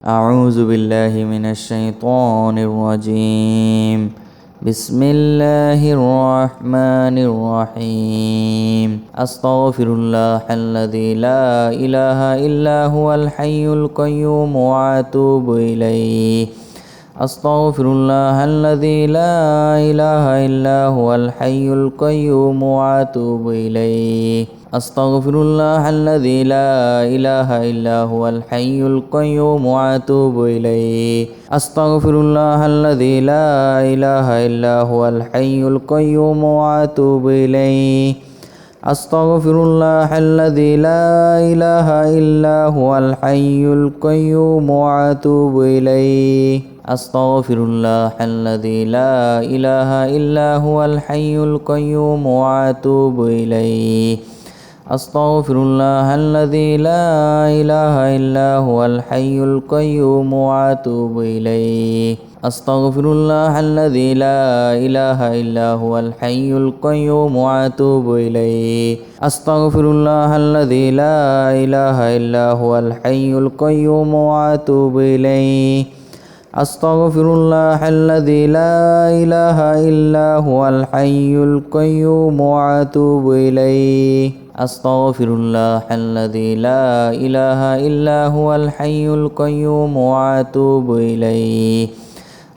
أعوذ بالله من الشيطان الرجيم. بسم الله الرحمن الرحيم. أستغفر الله الذي لا إله إلا هو الحي القيوم وأتوب إليه. أستغفر الله الذي لا إله إلا هو الحي القيوم وأتوب إليه. أستغفر الله الذي لا إله إلا هو الحي القيوم وأتوب إليه. أستغفر الله الذي لا إله إلا هو الحي القيوم وأتوب إليه. أستغفر الله الذي لا إله إلا هو الحي القيوم وأتوب إليه. أستغفر الله الذي لا إله إلا هو الحي القيوم وأتوب إليه. أستغفر الله الذي لا إله إلا هو الحي القيوم وأتوب إليه. أستغفر الله الذي لا إله إلا هو الحي القيوم وأتوب إليه. أستغفر الله الذي لا إله إلا هو الحي القيوم وأتوب إليه. أستغفر الله الذي لا إله إلا هو الحي القيوم وأتوب إليه. أستغفر الله الذي لا إله إلا هو الحي القيوم وأتوب إليه.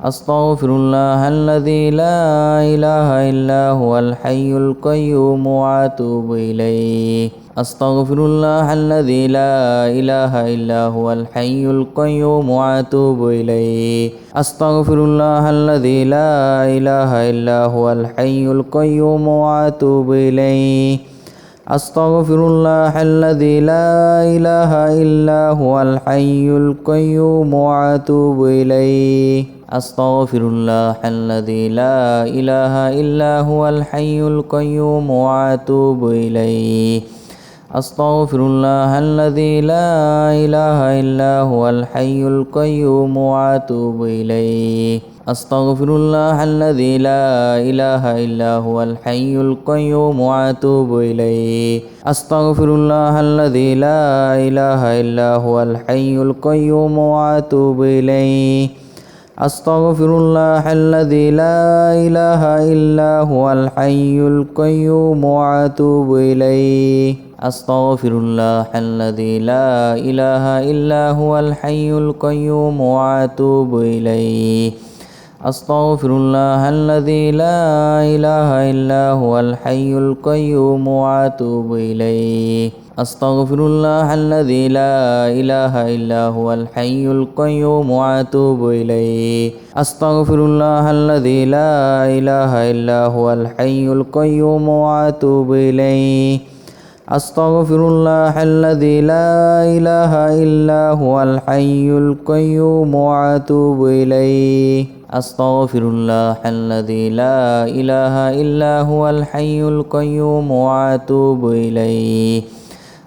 أستغفر الله الذي لا إله إلا هو الحي القيوم وأتوب إليه. أستغفر الله الذي لا إله إلا هو الحي القيوم وأتوب إليه. أستغفر الله الذي لا إله إلا هو الحي القيوم وأتوب إليه. أستغفر الله الذي لا إله إلا هو الحي القيوم وأتوب إليه. أستغفر الله الذي لا إله إلا هو الحي القيوم وأتوب إليه. أستغفر الله الذي لا إله إلا هو الحي القيوم وأتوب إليه. أستغفر الله الذي لا إله إلا هو الحي القيوم وأتوب إليه. أستغفر الله الذي لا إله إلا هو الحي القيوم وأتوب إليه. أستغفر الله الذي لا إله إلا هو الحي القيوم وأتوب إليه. أستغفر الله الذي لا إله إلا هو الحي القيوم وأتوب إليه. أستغفر الله الذي لا إله إلا هو الحي القيوم وأتوب إليه. أستغفر الله الذي لا إله إلا هو الحي القيوم وأتوب إليه. أستغفر الله الذي لا إله إلا هو الحي القيوم وأتوب إليه. أستغفر الله الذي لا إله إلا هو الحي القيوم وأتوب إليه. أستغفر الله الذي لا إله إلا هو الحي القيوم وأتوب إليه.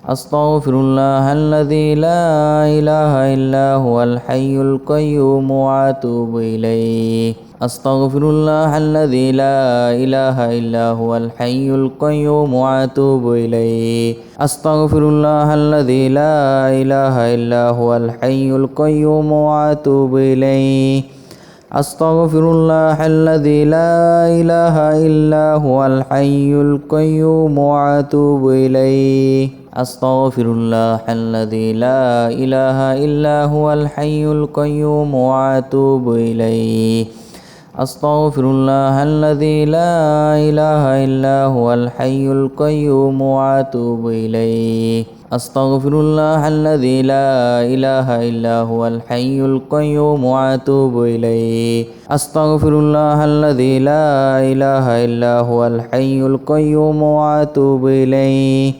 أستغفر الله الذي لا إله إلا هو الحي القيوم وأتوب إليه. أستغفر الله الذي لا إله إلا هو الحي القيوم وأتوب إليه. أستغفر الله الذي لا إله إلا هو الحي القيوم وأتوب إليه. أستغفر الله الذي لا إله إلا هو الحي القيوم وأتوب إليه. أستغفر الله الذي لا إله إلا هو الحي القيوم وأتوب إليه. أستغفر الله الذي لا إله إلا هو الحي القيوم وأتوب إليه. أستغفر الله الذي لا إله إلا هو الحي القيوم وأتوب إليه. أستغفر الله الذي لا إله إلا هو الحي القيوم وأتوب إليه.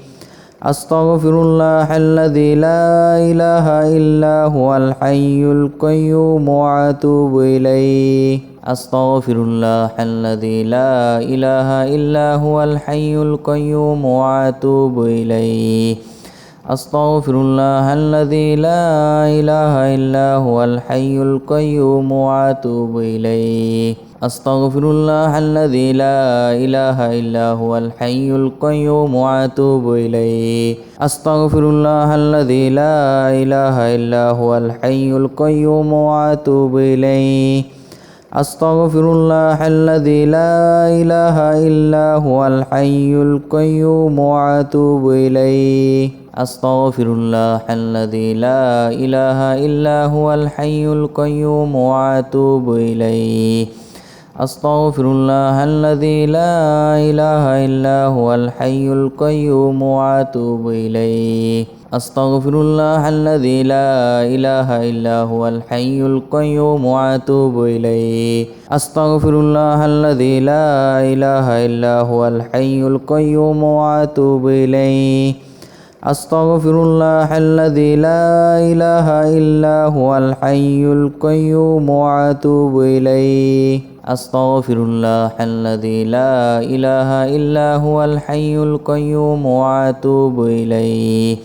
أستغفر الله الذي لا إله إلا هو الحي القيوم وأتوب إليه. أستغفر الله الذي لا إله إلا هو الحي القيوم وأتوب إليه. أستغفر الله الذي لا إله إلا هو الحي القيوم وأتوب إليه أستغفر الله الذي لا إله إلا هو الحي القيوم وأتوب إليه أستغفر الله الذي لا إله إلا هو الحي القيوم وأتوب إليه أستغفر الله الذي لا إله إلا هو الحي القيوم وأتوب إليه أستغفر الله الذي لا إله إلا هو الحي القيوم وأتوب إليه أستغفر الله الذي لا إله إلا هو الحي القيوم وأتوب إليه أستغفر الله الذي لا إله إلا هو الحي القيوم وأتوب إليه أستغفر الله الذي لا إله إلا هو الحي القيوم وأتوب إليه أستغفر الله الذي لا إله إلا هو الحي القيوم وأتوب إليه أستغفر الله الذي لا إله إلا هو الحي القيوم وأتوب إليه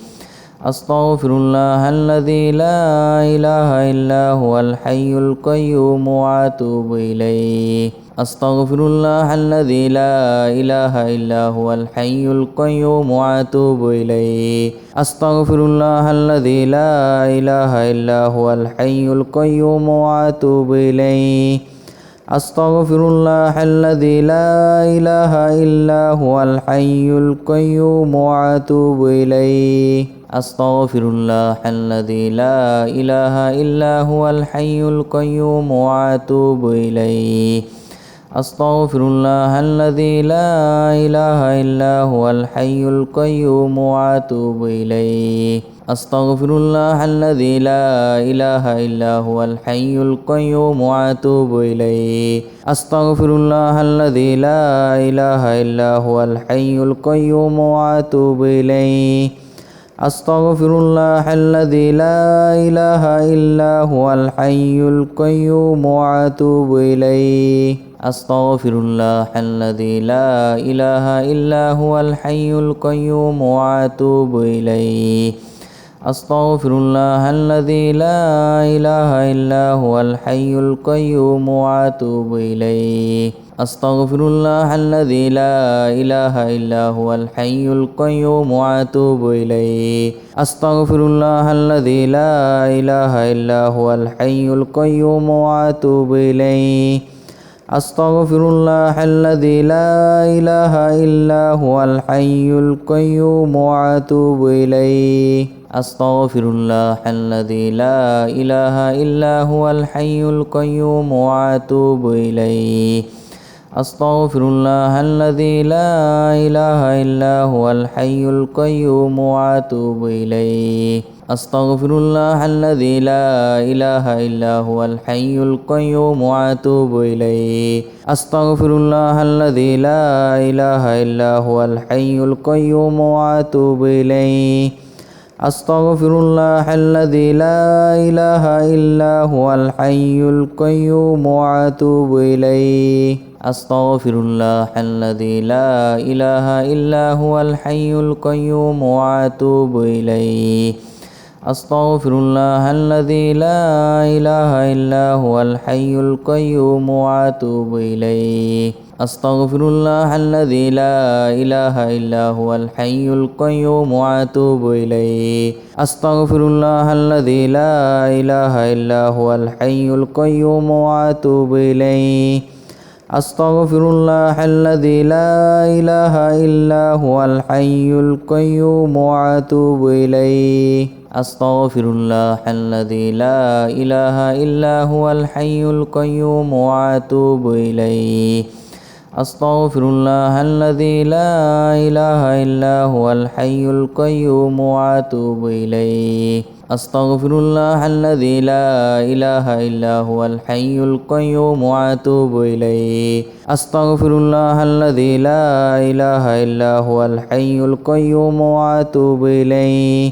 أستغفر الله الذي لا إله إلا هو الحي القيوم وأتوب إليه أستغفر الله الذي لا إله إلا هو الحي القيوم وأتوب إليه أستغفر الله الذي لا إله إلا هو الحي القيوم وأتوب إليه أستغفر الله الذي لا إله إلا هو الحي القيوم وأتوب إليه أستغفر الله الذي لا إله إلا هو الحي القيوم وأتوب إليه أستغفر الله الذي لا إله إلا هو الحي القيوم وأتوب إليه أستغفر الله الذي لا إله إلا هو الحي القيوم وأتوب إليه أستغفر الله الذي لا إله إلا هو الحي القيوم وأتوب إليه أستغفر الله الذي لا إله إلا هو الحي القيوم وأتوب إليه أستغفر الله الذي لا إله إلا هو الحي القيوم وأتوب إليه أستغفر الله الذي لا إله إلا هو الحي القيوم وأتوب إليه أستغفر الله الذي لا إله إلا هو الحي القيوم وأتوب إليه أستغفر الله الذي لا إله إلا هو الحي القيوم وأتوب إليه أستغفر الله الذي لا إله إلا هو الحي القيوم وأتوب إليه أستغفر الله الذي لا إله إلا هو الحي القيوم وأتوب إليه أستغفر الله الذي لا إله إلا هو الحي القيوم وأتوب إليه أستغفر الله الذي لا إله إلا هو الحي القيوم وأتوب إليه أستغفر الله الذي لا إله إلا هو الحي القيوم وأتوب إليه أستغفر الله الذي لا إله إلا هو الحي القيوم وأتوب إليه أستغفر الله الذي لا إله إلا هو الحي القيوم وأتوب إليه أستغفر الله الذي لا إله إلا هو الحي القيوم وأتوب إليه أستغفر الله الذي لا إله إلا هو الحي القيوم وأتوب إليه أستغفر الله الذي لا إله إلا هو الحي القيوم وأتوب إليه أستغفر الله الذي لا إله إلا هو الحي القيوم وأتوب إليه أستغفر الله الذي لا إله إلا هو الحي القيوم وأتوب إليه أستغفر الله الذي لا إله إلا هو الحي القيوم وأتوب إليه أستغفر الله الذي لا إله إلا هو الحي القيوم وأتوب إليه أستغفر الله الذي لا إله إلا هو الحي القيوم وأتوب إليه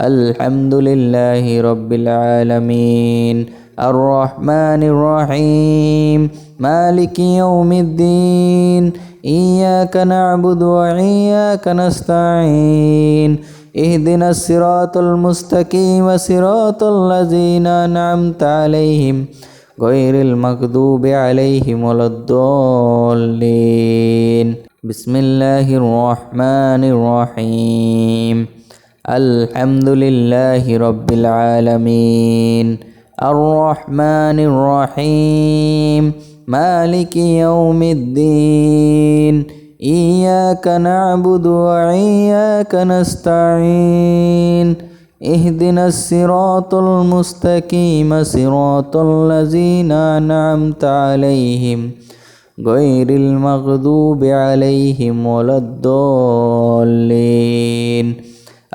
الحمد لله رب العالمين الرحمن الرحيم مالك يوم الدين إياك نعبد وإياك نستعين اهدنا الصراط المستقيم صراط الذين أنعمت عليهم غير المغضوب عليهم ولا الضالين بسم الله الرحمن الرحيم الحمد لله رب العالمين الرحمن الرحيم مالك يوم الدين إياك نعبد وإياك نستعين اهدنا الصراط المستقيم صراط الذين أنعمت عليهم غير المغضوب عليهم ولا الضالين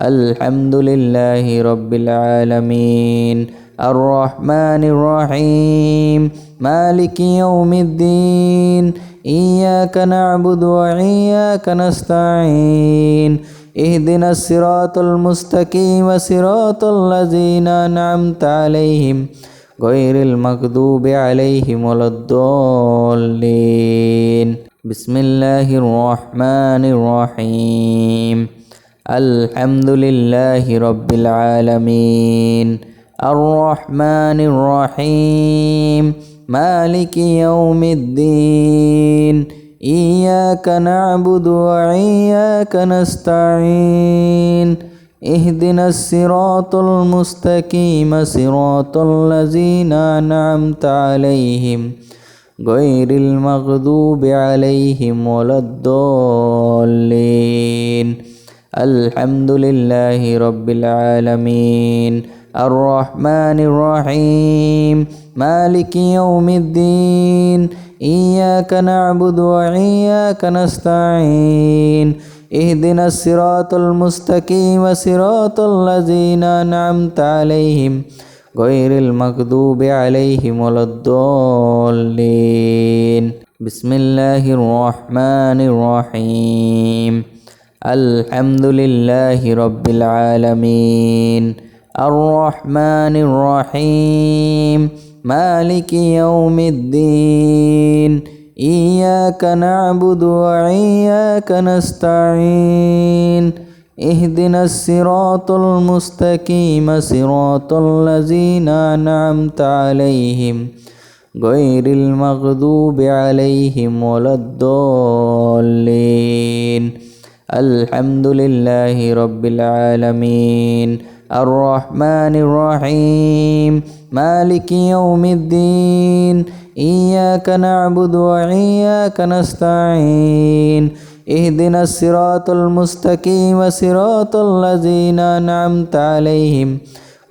الحمد لله رب العالمين الرحمن الرحيم مالك يوم الدين إياك نعبد وإياك نستعين اهدنا الصراط المستقيم صراط الذين أنعمت عليهم غير المغضوب عليهم ولا الضالين بسم الله الرحمن الرحيم الحمد لله رب العالمين الرحمن الرحيم مالك يوم الدين إياك نعبد وإياك نستعين اهدنا الصراط المستقيم صراط الذين أنعمت عليهم غير المغضوب عليهم ولا الضالين الحمد لله رب العالمين الرحمن الرحيم مالك يوم الدين إياك نعبد وإياك نستعين اهدنا الصراط المستقيم صراط الذين أنعمت عليهم غير المغضوب عليهم ولا الضالين بسم الله الرحمن الرحيم الحمد لله رب العالمين الرحمن الرحيم مالك يوم الدين إياك نعبد وإياك نستعين اهدنا الصراط المستقيم صراط الذين أنعمت عليهم غير المغضوب عليهم ولا الضالين الحمد لله رب العالمين الرحمن الرحيم مالك يوم الدين إياك نعبد وإياك نستعين اهدنا الصراط المستقيم صراط الذين أنعمت عليهم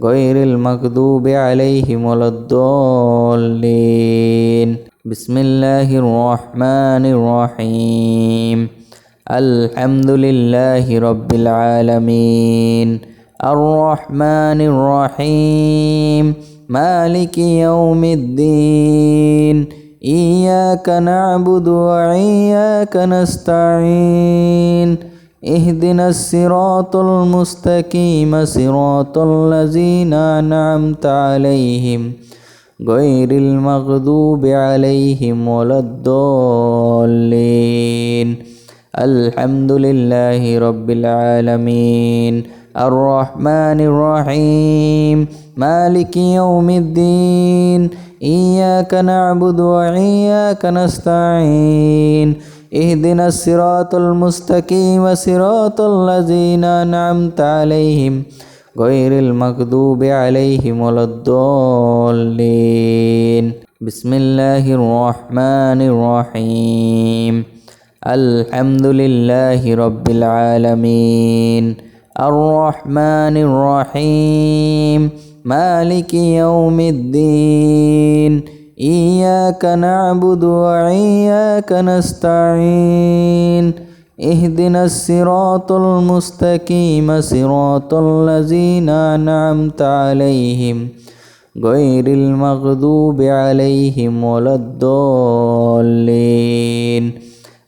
غير المغضوب عليهم ولا الضالين بسم الله الرحمن الرحيم الحمد لله رب العالمين الرحمن الرحيم مالك يوم الدين إياك نعبد وإياك نستعين اهدنا الصراط المستقيم صراط الذين أنعمت عليهم غير المغضوب عليهم ولا الضالين الحمد لله رب العالمين الرحمن الرحيم مالك يوم الدين إياك نعبد وإياك نستعين اهدنا الصراط المستقيم صراط الذين أنعمت عليهم غير المغضوب عليهم ولا الضالين بسم الله الرحمن الرحيم الحمد لله رب العالمين الرحمن الرحيم مالك يوم الدين إياك نعبد وإياك نستعين اهدنا الصراط المستقيم صراط الذين أنعمت عليهم غير المغضوب عليهم ولا الضالين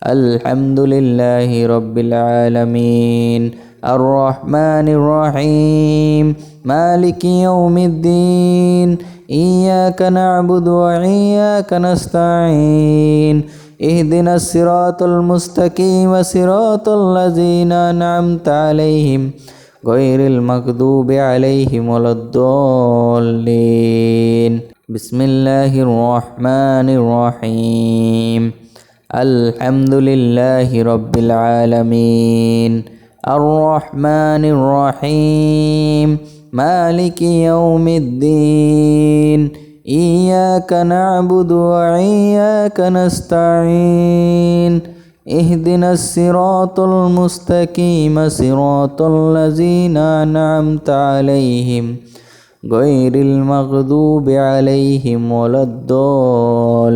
الحمد لله رب العالمين الرحمن الرحيم مالك يوم الدين إياك نعبد وإياك نستعين اهدنا الصراط المستقيم صراط الذين أنعمت عليهم غير المغضوب عليهم ولا الضالين بسم الله الرحمن الرحيم الحمد لله رب العالمين الرحمن الرحيم مالك يوم الدين إياك نعبد وإياك نستعين اهدنا الصراط المستقيم صراط الذين أنعمت عليهم غير المغضوب عليهم ولا الضالين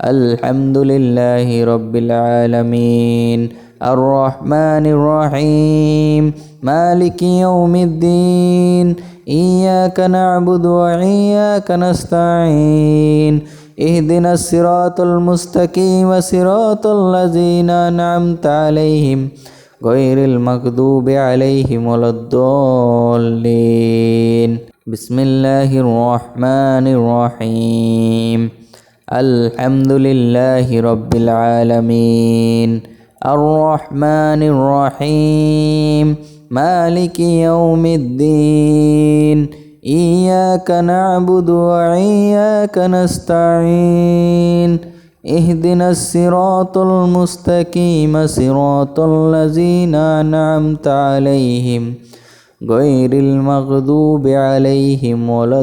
الحمد لله رب العالمين الرحمن الرحيم مالك يوم الدين إياك نعبد وإياك نستعين اهدنا الصراط المستقيم صراط الذين أنعمت عليهم غير المغضوب عليهم ولا الضالين بسم الله الرحمن الرحيم الحمد لله رب العالمين الرحمن الرحيم مالك يوم الدين إياك نعبد وإياك نستعين اهدنا الصراط المستقيم صراط الذين أنعمت عليهم غير المغضوب عليهم ولا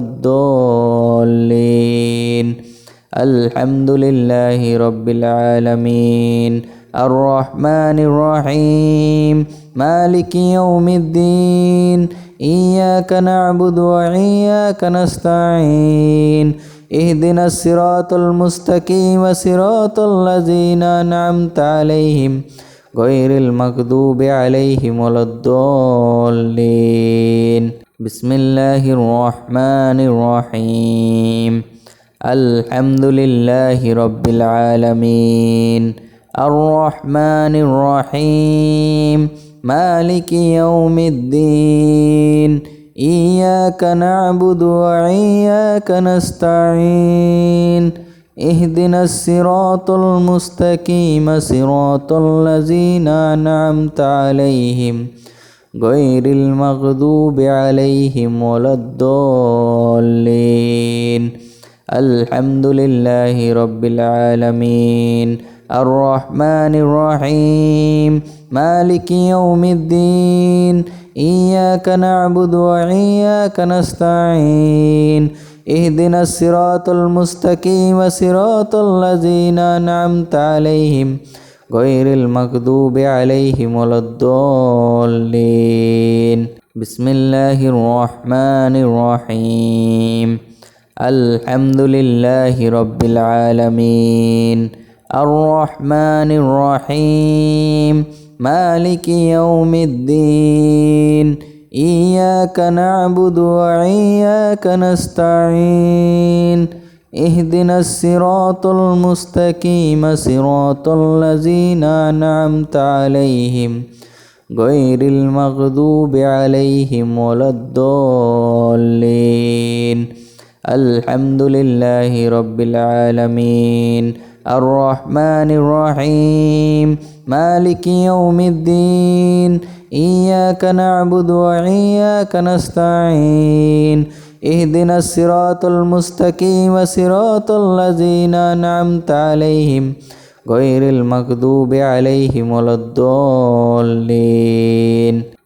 الضالين الحمد لله رب العالمين الرحمن الرحيم مالك يوم الدين إياك نعبد وإياك نستعين اهدنا الصراط المستقيم صراط الذين أنعمت عليهم غير المغضوب عليهم ولا الضالين بسم الله الرحمن الرحيم الحمد لله رب العالمين الرحمن الرحيم مالك يوم الدين إياك نعبد وإياك نستعين اهدنا الصراط المستقيم صراط الذين أنعمت عليهم غير المغضوب عليهم ولا الضالين الحمد لله رب العالمين الرحمن الرحيم مالك يوم الدين إياك نعبد وإياك نستعين اهدنا الصراط المستقيم صراط الذين أنعمت عليهم غير المغضوب عليهم ولا الضالين بسم الله الرحمن الرحيم الحمد لله رب العالمين الرحمن الرحيم مالك يوم الدين إياك نعبد وإياك نستعين اهدنا الصراط المستقيم صراط الذين أنعمت عليهم غير المغضوب عليهم ولا الضالين الحمد لله رب العالمين الرحمن الرحيم مالك يوم الدين إياك نعبد وإياك نستعين اهدنا الصراط المستقيم صراط الذين أنعمت عليهم غير المغضوب عليهم ولا الضالين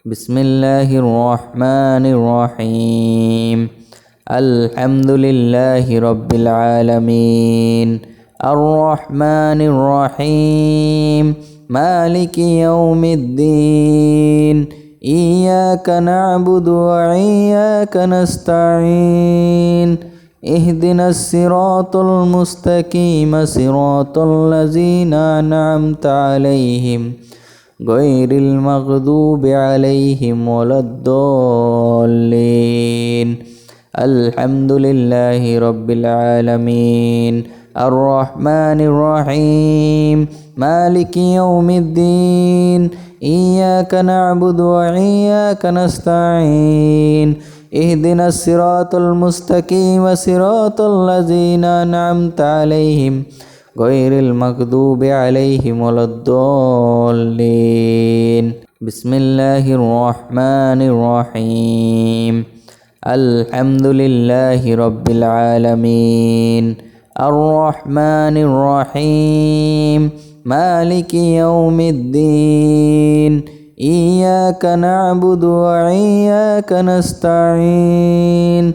بسم الله الرحمن الرحيم الحمد لله رب العالمين الرحمن الرحيم مالك يوم الدين إياك نعبد وإياك نستعين اهدنا الصراط المستقيم صراط الذين أنعمت عليهم غير المغضوب عليهم ولا الضالين الحمد لله رب العالمين الرحمن الرحيم مالك يوم الدين إياك نعبد وإياك نستعين اهدنا الصراط المستقيم صراط الذين أنعمت عليهم غير المغضوب عليهم ولا الضالين بسم الله الرحمن الرحيم الحمد لله رب العالمين الرحمن الرحيم مالك يوم الدين إياك نعبد وإياك نستعين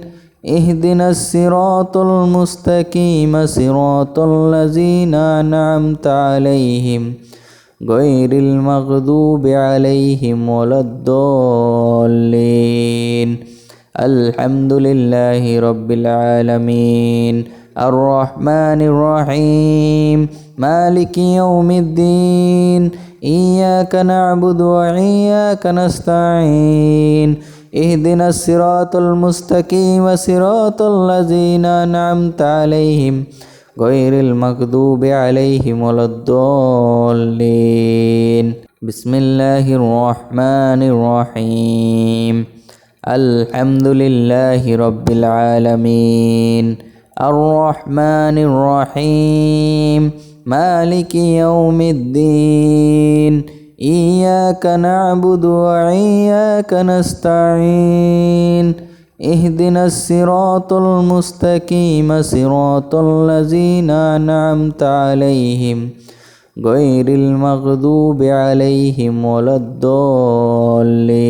اهدنا الصراط المستقيم صراط الذين أنعمت عليهم غير المغضوب عليهم ولا الضالين الحمد لله رب العالمين الرحمن الرحيم مالك يوم الدين إياك نعبد وإياك نستعين اهدنا الصراط المستقيم صراط الذين أنعمت عليهم غير المغضوب عليهم ولا الضالين بسم الله الرحمن الرحيم الحمد لله رب العالمين الرحمن الرحيم مالك يوم الدين إياك نعبد وإياك نستعين اهدنا الصراط المستقيم صراط الذين أنعمت عليهم غير المغضوب عليهم ولا الضالين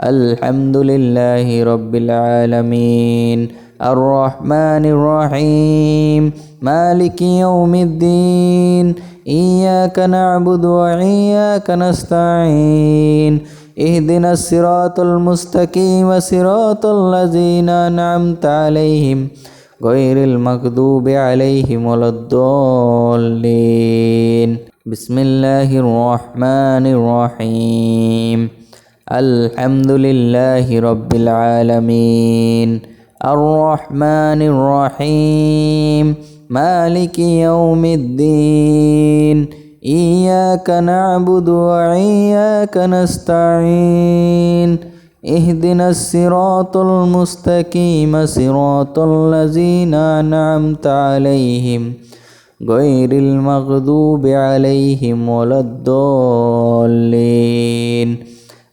الحمد لله رب العالمين الرحمن الرحيم مالك يوم الدين إياك نعبد وإياك نستعين اهدنا الصراط المستقيم صراط الذين أنعمت عليهم غير المغضوب عليهم ولا الضالين بسم الله الرحمن الرحيم الحمد لله رب العالمين الرحمن الرحيم مالك يوم الدين إياك نعبد وإياك نستعين اهدنا الصراط المستقيم صراط الذين أنعمت عليهم غير المغضوب عليهم ولا الضالين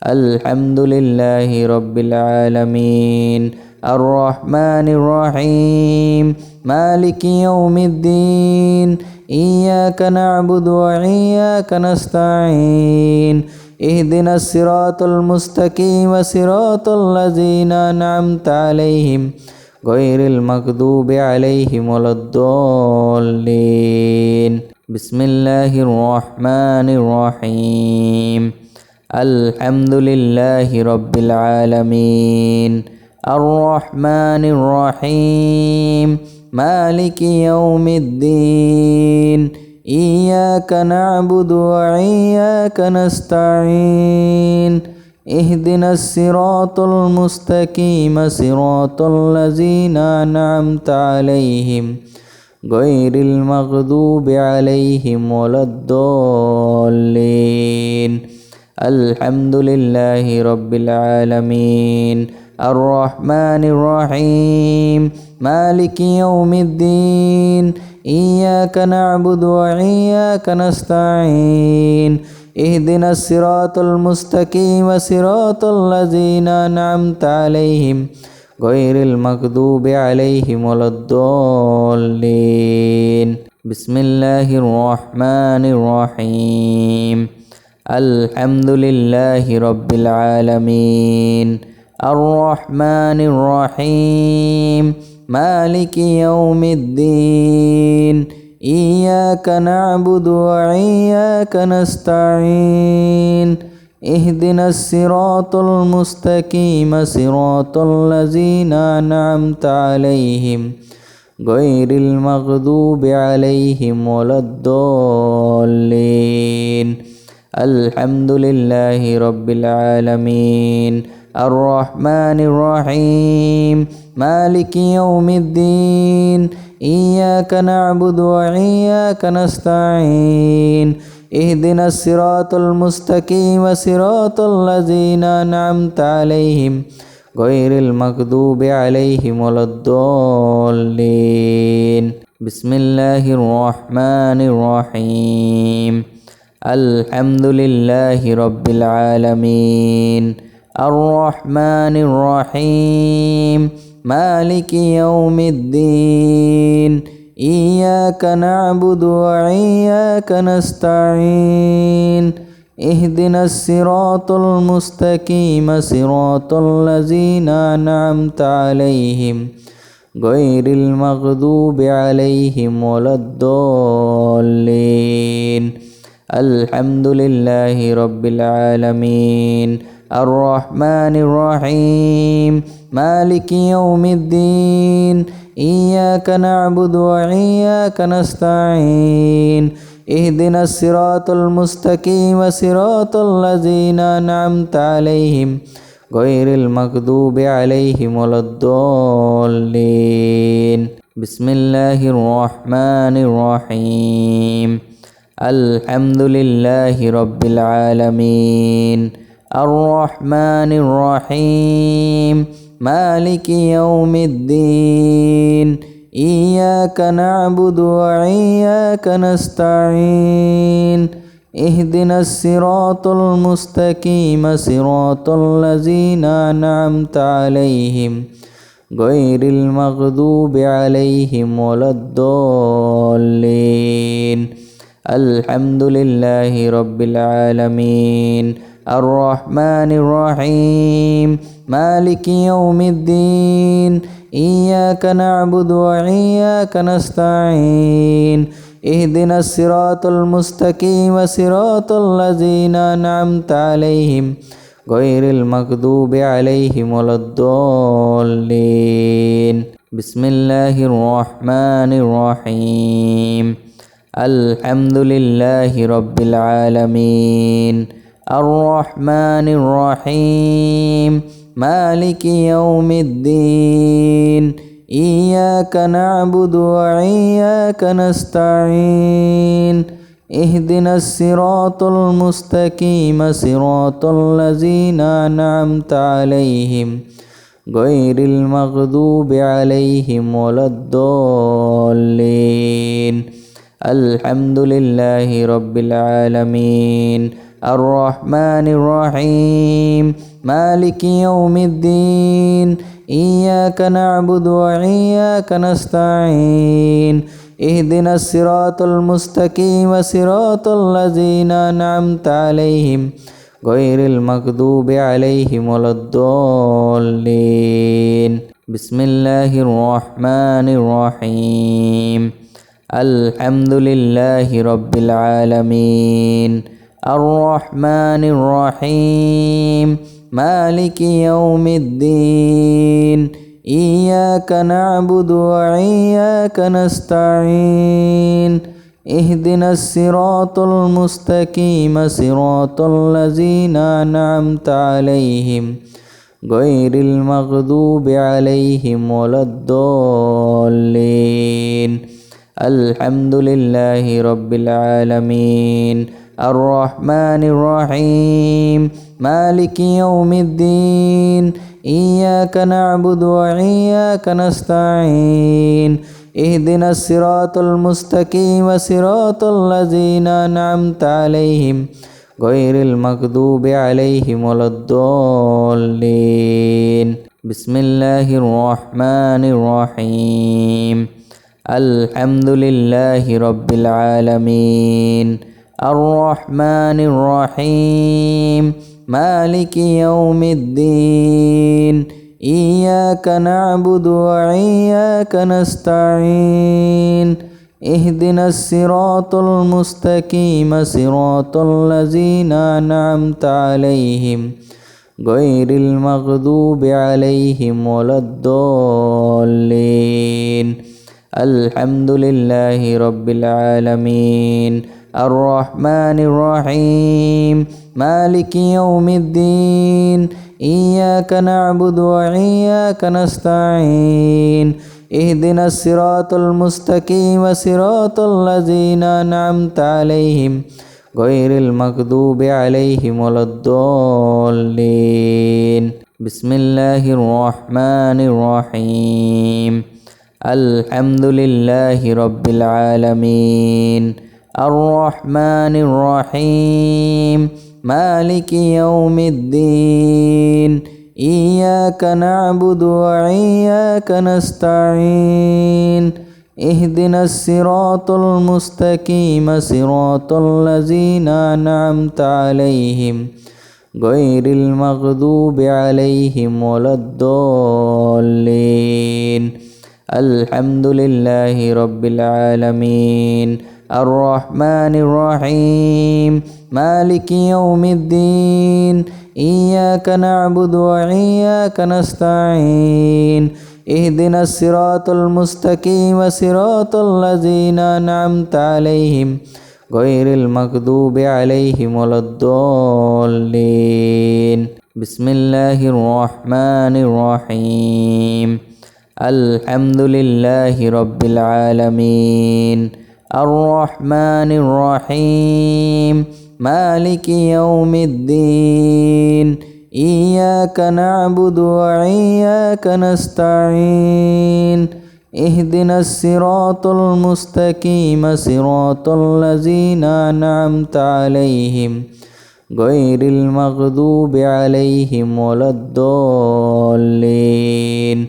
الحمد لله رب العالمين الرحمن الرحيم مالك يوم الدين إياك نعبد وإياك نستعين اهدنا الصراط المستقيم صراط الذين أنعمت عليهم غير المغضوب عليهم ولا الضالين بسم الله الرحمن الرحيم الحمد لله رب العالمين الرحمن الرحيم مالك يوم الدين إياك نعبد وإياك نستعين اهدنا الصراط المستقيم صراط الذين أنعمت عليهم غير المغضوب عليهم ولا الضالين الحمد لله رب العالمين الرحمن الرحيم مالك يوم الدين إياك نعبد وإياك نستعين اهدنا الصراط المستقيم صراط الذين أنعمت عليهم غير المغضوب عليهم ولا الضالين بسم الله الرحمن الرحيم الحمد لله رب العالمين الرحمن الرحيم مالك يوم الدين إياك نعبد وإياك نستعين اهدنا الصراط المستقيم صراط الذين أنعمت عليهم غير المغضوب عليهم ولا الضالين الحمد لله رب العالمين الرحمن الرحيم مالك يوم الدين إياك نعبد وإياك نستعين اهدنا الصراط المستقيم صراط الذين أنعمت عليهم غير المغضوب عليهم ولا الضالين بسم الله الرحمن الرحيم الحمد لله رب العالمين الرحمن الرحيم مالك يوم الدين إياك نعبد وإياك نستعين اهدنا الصراط المستقيم صراط الذين أنعمت عليهم غير المغضوب عليهم ولا الضالين الحمد لله رب العالمين الرحمن الرحيم مالك يوم الدين إياك نعبد وإياك نستعين اهدنا الصراط المستقيم صراط الذين أنعمت عليهم غير المغضوب عليهم ولا الضالين بسم الله الرحمن الرحيم الحمد لله رب العالمين الرحمن الرحيم مالك يوم الدين إياك نعبد وإياك نستعين اهدنا الصراط المستقيم صراط الذين أنعمت عليهم غير المغضوب عليهم ولا الضالين الحمد لله رب العالمين الرحمن الرحيم مالك يوم الدين إياك نعبد وإياك نستعين اهدنا الصراط المستقيم صراط الذين أنعمت عليهم غير المغضوب عليهم ولا الضالين بسم الله الرحمن الرحيم الحمد لله رب العالمين الرحمن الرحيم مالك يوم الدين إياك نعبد وإياك نستعين اهدنا الصراط المستقيم صراط الذين أنعمت عليهم غير المغضوب عليهم ولا الضالين الحمد لله رب العالمين الرحمن الرحيم مالك يوم الدين إياك نعبد وإياك نستعين اهدنا الصراط المستقيم صراط الذين أنعمت عليهم غير المغضوب عليهم ولا الضالين بسم الله الرحمن الرحيم الحمد لله رب العالمين الرحمن الرحيم مالك يوم الدين إياك نعبد وإياك نستعين اهدنا الصراط المستقيم صراط الذين أنعمت عليهم غير المغضوب عليهم ولا الضالين الحمد لله رب العالمين الرحمن الرحيم مالك يوم الدين إياك نعبد وإياك نستعين اهدنا الصراط المستقيم صراط الذين أنعمت عليهم غير المغضوب عليهم ولا الضالين بسم الله الرحمن الرحيم الحمد لله رب العالمين الرحمن الرحيم مالك يوم الدين إياك نعبد وإياك نستعين اهدنا الصراط المستقيم صراط الذين أنعمت عليهم غير المغضوب عليهم ولا الضالين الحمد لله رب العالمين الرحمن الرحيم مالك يوم الدين إياك نعبد وإياك نستعين اهدنا الصراط المستقيم صراط الذين أنعمت عليهم غير المغضوب عليهم ولا الضالين بسم الله الرحمن الرحيم الحمد لله رب العالمين الرحمن الرحيم مالك يوم الدين إياك نعبد وإياك نستعين اهدنا الصراط المستقيم صراط الذين أنعمت عليهم غير المغضوب عليهم ولا الضالين الحمد لله رب العالمين الرحمن الرحيم مالك يوم الدين إياك نعبد وإياك نستعين اهدنا الصراط المستقيم صراط الذين أنعمت عليهم غير المغضوب عليهم ولا الضالين بسم الله الرحمن الرحيم الحمد لله رب العالمين الرحمن الرحيم مالك يوم الدين إياك نعبد وإياك نستعين اهدنا الصراط المستقيم صراط الذين أنعمت عليهم غير المغضوب عليهم ولا الضالين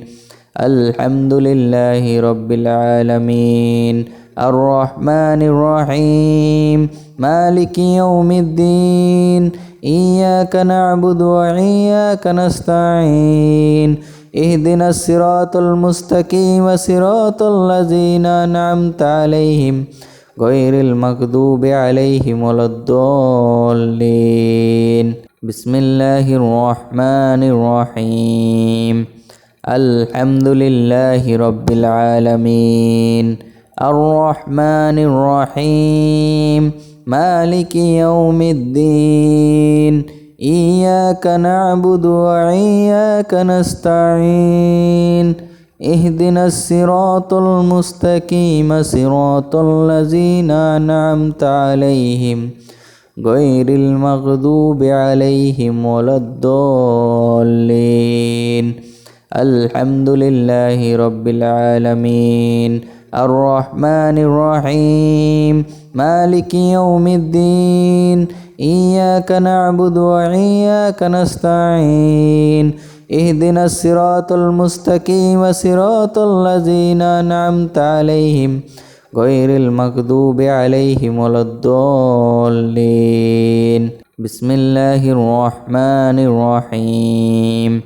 الحمد لله رب العالمين الرحمن الرحيم مالك يوم الدين إياك نعبد وإياك نستعين اهدنا الصراط المستقيم صراط الذين أنعمت عليهم غير المغضوب عليهم ولا الضالين بسم الله الرحمن الرحيم الحمد لله رب العالمين الرحمن الرحيم مالك يوم الدين إياك نعبد وإياك نستعين اهدنا الصراط المستقيم صراط الذين أنعمت عليهم غير المغضوب عليهم ولا الضالين الحمد لله رب العالمين الرحمن الرحيم مالك يوم الدين إياك نعبد وإياك نستعين اهدنا الصراط المستقيم صراط الذين أنعمت عليهم غير المغضوب عليهم ولا الضالين بسم الله الرحمن الرحيم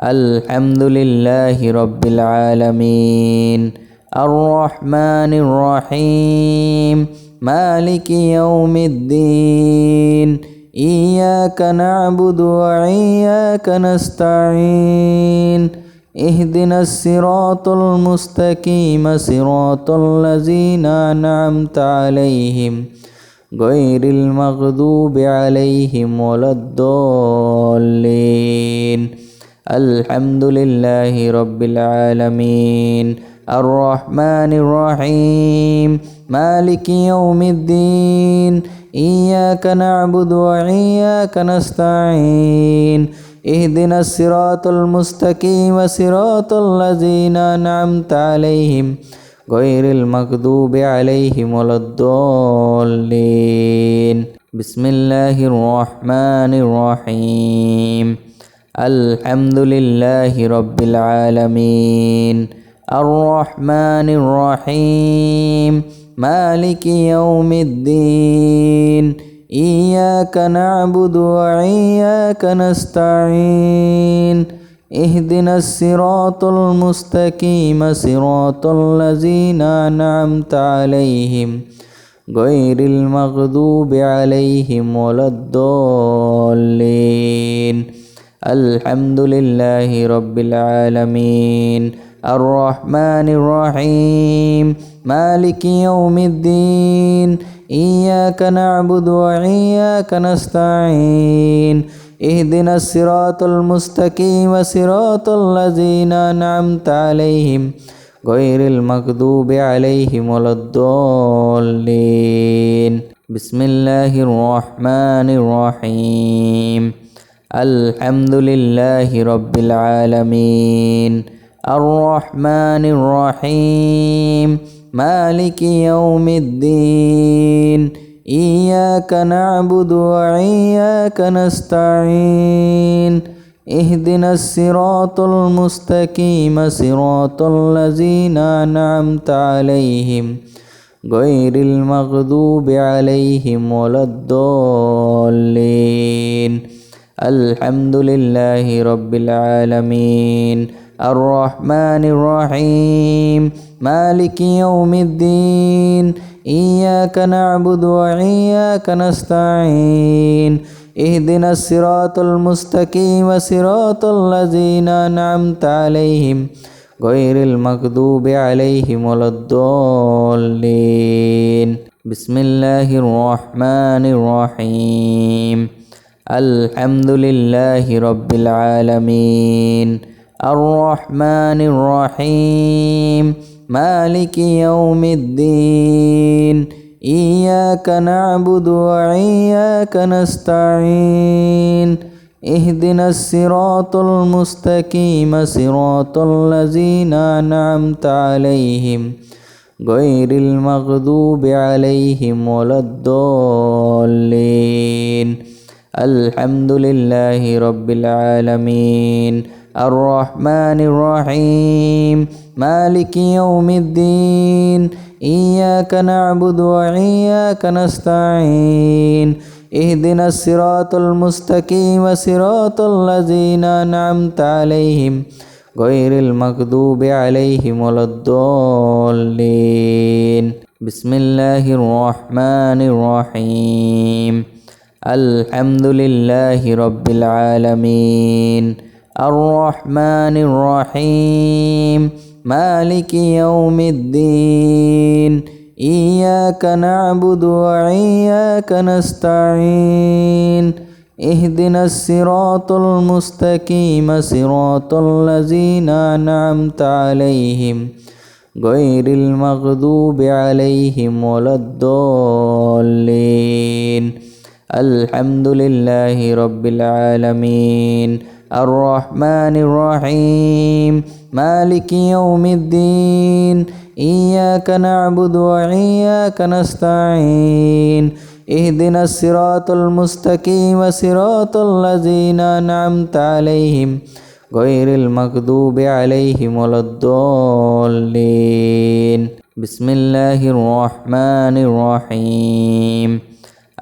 الحمد لله رب العالمين الرحمن الرحيم مالك يوم الدين إياك نعبد وإياك نستعين اهدنا الصراط المستقيم صراط الذين أنعمت عليهم غير المغضوب عليهم ولا الضالين الحمد لله رب العالمين الرحمن الرحيم مالك يوم الدين إياك نعبد وإياك نستعين اهدنا الصراط المستقيم صراط الذين أنعمت عليهم غير المغضوب عليهم ولا الضالين بسم الله الرحمن الرحيم الحمد لله رب العالمين الرحمن الرحيم مالك يوم الدين إياك نعبد وإياك نستعين اهدنا الصراط المستقيم صراط الذين أنعمت عليهم غير المغضوب عليهم ولا الضالين الحمد لله رب العالمين الرحمن الرحيم مالك يوم الدين إياك نعبد وإياك نستعين اهدنا الصراط المستقيم صراط الذين أنعمت عليهم غير المغضوب عليهم ولا الضالين بسم الله الرحمن الرحيم الحمد لله رب العالمين الرحمن الرحيم مالك يوم الدين إياك نعبد وإياك نستعين اهدنا الصراط المستقيم صراط الذين أنعمت عليهم غير المغضوب عليهم ولا الضالين الحمد لله رب العالمين الرحمن الرحيم مالك يوم الدين إياك نعبد وإياك نستعين اهدنا الصراط المستقيم صراط الذين أنعمت عليهم غير المغضوب عليهم ولا الضالين بسم الله الرحمن الرحيم الحمد لله رب العالمين الرحمن الرحيم مالك يوم الدين إياك نعبد وإياك نستعين اهدنا الصراط المستقيم صراط الذين أنعمت عليهم غير المغضوب عليهم ولا الضالين الحمد لله رب العالمين الرحمن الرحيم مالك يوم الدين إياك نعبد وإياك نستعين اهدنا الصراط المستقيم صراط الذين أنعمت عليهم غير المغضوب عليهم ولا الضالين بسم الله الرحمن الرحيم الحمد لله رب العالمين الرحمن الرحيم مالك يوم الدين إياك نعبد وإياك نستعين اهدنا الصراط المستقيم صراط الذين أنعمت عليهم غير المغضوب عليهم ولا الضالين الحمد لله رب العالمين الرحمن الرحيم مالك يوم الدين إياك نعبد وإياك نستعين اهدنا الصراط المستقيم صراط الذين أنعمت عليهم غير المغضوب عليهم ولا الضالين بسم الله الرحمن الرحيم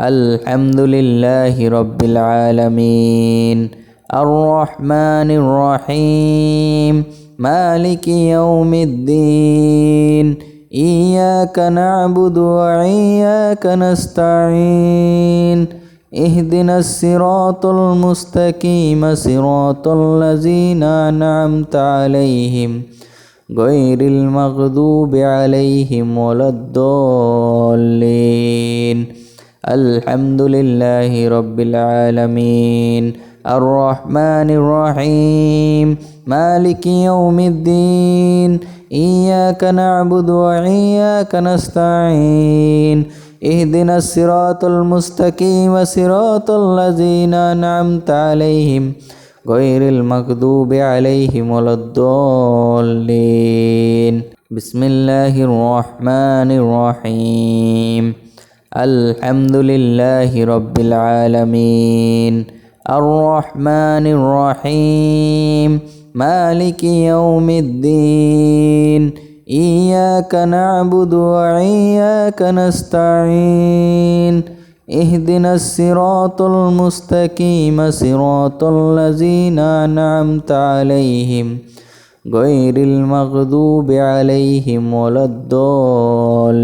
الحمد لله رب العالمين الرحمن الرحيم مالك يوم الدين إياك نعبد وإياك نستعين اهدنا الصراط المستقيم صراط الذين أنعمت عليهم غير المغضوب عليهم ولا الضالين الحمد لله رب العالمين الرحمن الرحيم مالك يوم الدين إياك نعبد وإياك نستعين اهدنا الصراط المستقيم صراط الذين أنعمت عليهم غير المغضوب عليهم ولا الضالين بسم الله الرحمن الرحيم الحمد لله رب العالمين الرحمن الرحيم مالك يوم الدين إياك نعبد وإياك نستعين اهدنا الصراط المستقيم صراط الذين أنعمت عليهم غير المغضوب عليهم ولا الضالين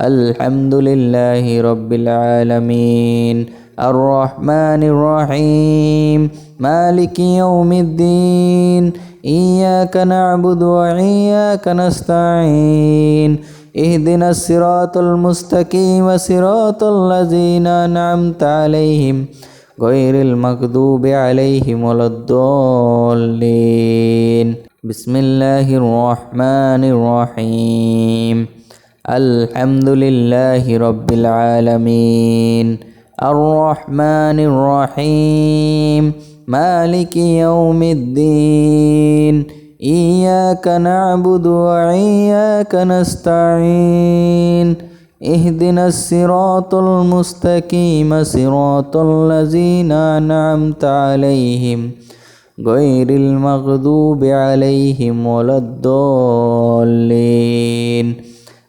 الحمد لله رب العالمين الرحمن الرحيم مالك يوم الدين إياك نعبد وإياك نستعين اهدنا الصراط المستقيم صراط الذين أنعمت عليهم غير المغضوب عليهم ولا الضالين. بسم الله الرحمن الرحيم. الحمد لله رب العالمين الرحمن الرحيم مالك يوم الدين إياك نعبد وإياك نستعين اهدنا الصراط المستقيم صراط الذين أنعمت عليهم غير المغضوب عليهم ولا الضالين.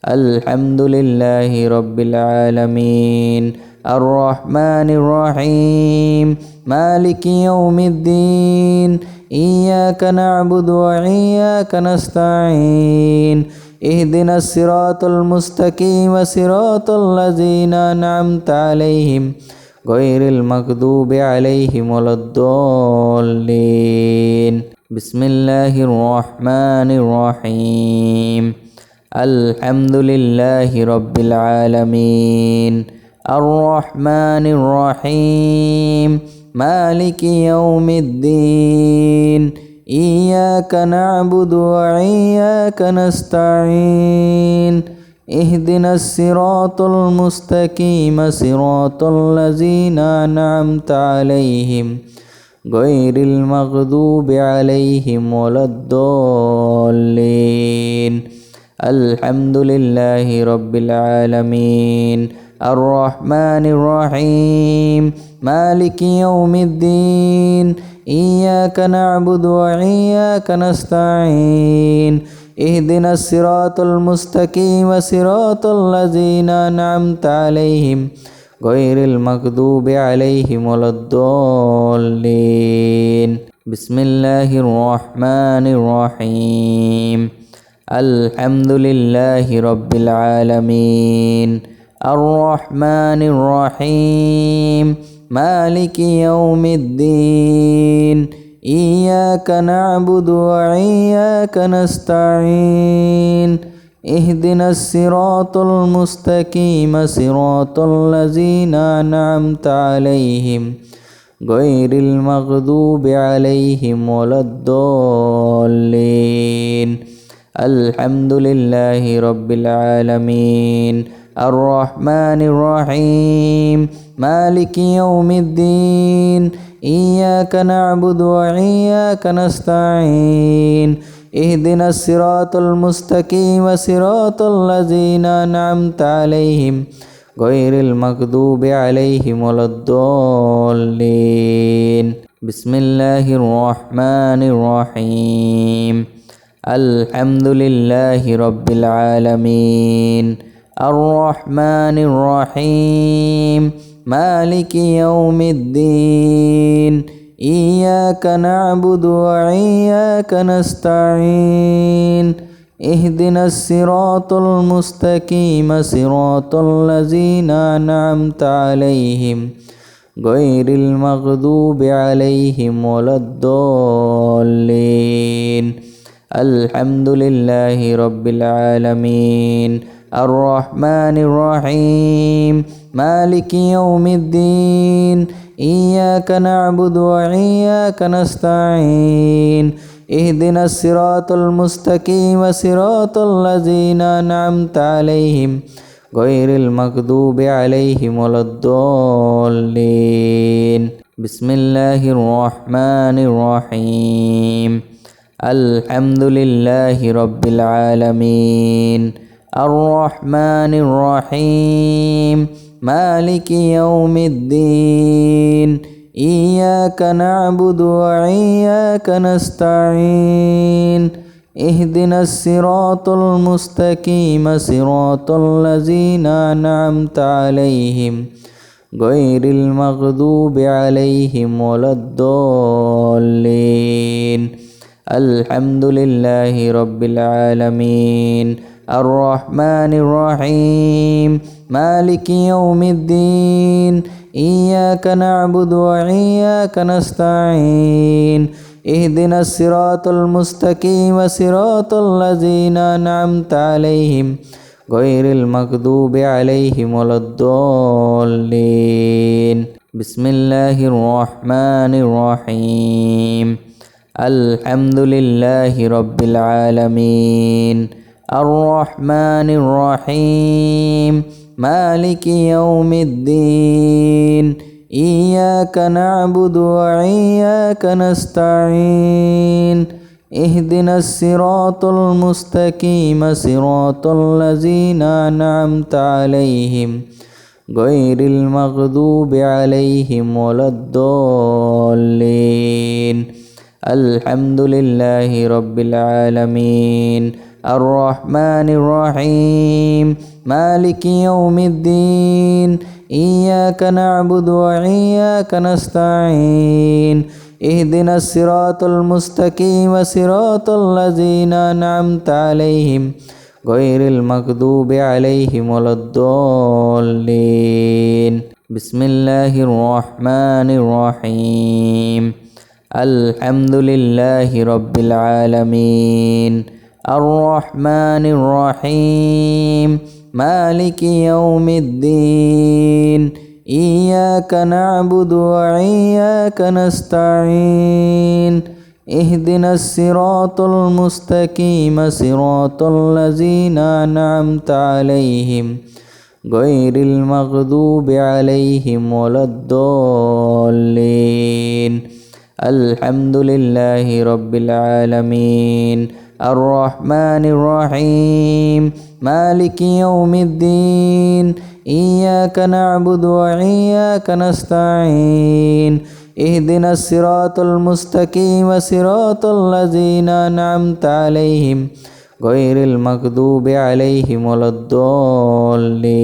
الحمد لله رب العالمين الرحمن الرحيم مالك يوم الدين إياك نعبد وإياك نستعين اهدنا الصراط المستقيم صراط الذين أنعمت عليهم غير المغضوب عليهم ولا الضالين. بسم الله الرحمن الرحيم الحمد لله رب العالمين الرحمن الرحيم مالك يوم الدين إياك نعبد وإياك نستعين اهدنا الصراط المستقيم صراط الذين أنعمت عليهم غير المغضوب عليهم ولا الضالين. الحمد لله رب العالمين الرحمن الرحيم مالك يوم الدين إياك نعبد وإياك نستعين اهدنا الصراط المستقيم صراط الذين أنعمت عليهم غير المغضوب عليهم ولا الضالين. بسم الله الرحمن الرحيم الحمد لله رب العالمين الرحمن الرحيم مالك يوم الدين إياك نعبد وإياك نستعين اهدنا الصراط المستقيم صراط الذين أنعمت عليهم غير المغضوب عليهم ولا الضالين. الحمد لله رب العالمين الرحمن الرحيم مالك يوم الدين إياك نعبد وإياك نستعين اهدنا الصراط المستقيم صراط الذين أنعمت عليهم غير المغضوب عليهم ولا الضالين. بسم الله الرحمن الرحيم الحمد لله رب العالمين الرحمن الرحيم مالك يوم الدين إياك نعبد وإياك نستعين اهدنا الصراط المستقيم صراط الذين أنعمت عليهم غير المغضوب عليهم ولا الضالين. الحمد لله رب العالمين الرحمن الرحيم مالك يوم الدين إياك نعبد وإياك نستعين اهدنا الصراط المستقيم صراط الذين أنعمت عليهم غير المغضوب عليهم ولا الضالين. بسم الله الرحمن الرحيم الحمد لله رب العالمين الرحمن الرحيم مالك يوم الدين إياك نعبد وإياك نستعين اهدنا الصراط المستقيم صراط الذين أنعمت عليهم غير المغضوب عليهم ولا الضالين. الحمد لله رب العالمين الرحمن الرحيم مالك يوم الدين إياك نعبد وإياك نستعين اهدنا الصراط المستقيم صراط الذين أنعمت عليهم غير المغضوب عليهم ولا الضالين. بسم الله الرحمن الرحيم الحمد لله رب العالمين الرحمن الرحيم مالك يوم الدين إياك نعبد وإياك نستعين اهدنا الصراط المستقيم صراط الذين أنعمت عليهم غير المغضوب عليهم ولا الضالين الحمد لله رب العالمين الرحمن الرحيم مالك يوم الدين إياك نعبد وإياك نستعين اهدنا الصراط المستقيم صراط الذين أنعمت عليهم غير المغضوب عليهم ولا الضالين بسم الله الرحمن الرحيم الحمد لله رب العالمين الرحمن الرحيم مالك يوم الدين إياك نعبد وإياك نستعين اهدنا الصراط المستقيم صراط الذين أنعمت عليهم غير المغضوب عليهم ولا الضالين الحمد لله رب العالمين الرحمن الرحيم مالك يوم الدين إياك نعبد وإياك نستعين اهدنا الصراط المستقيم صراط الذين أنعمت عليهم غير المغضوب عليهم ولا الضالين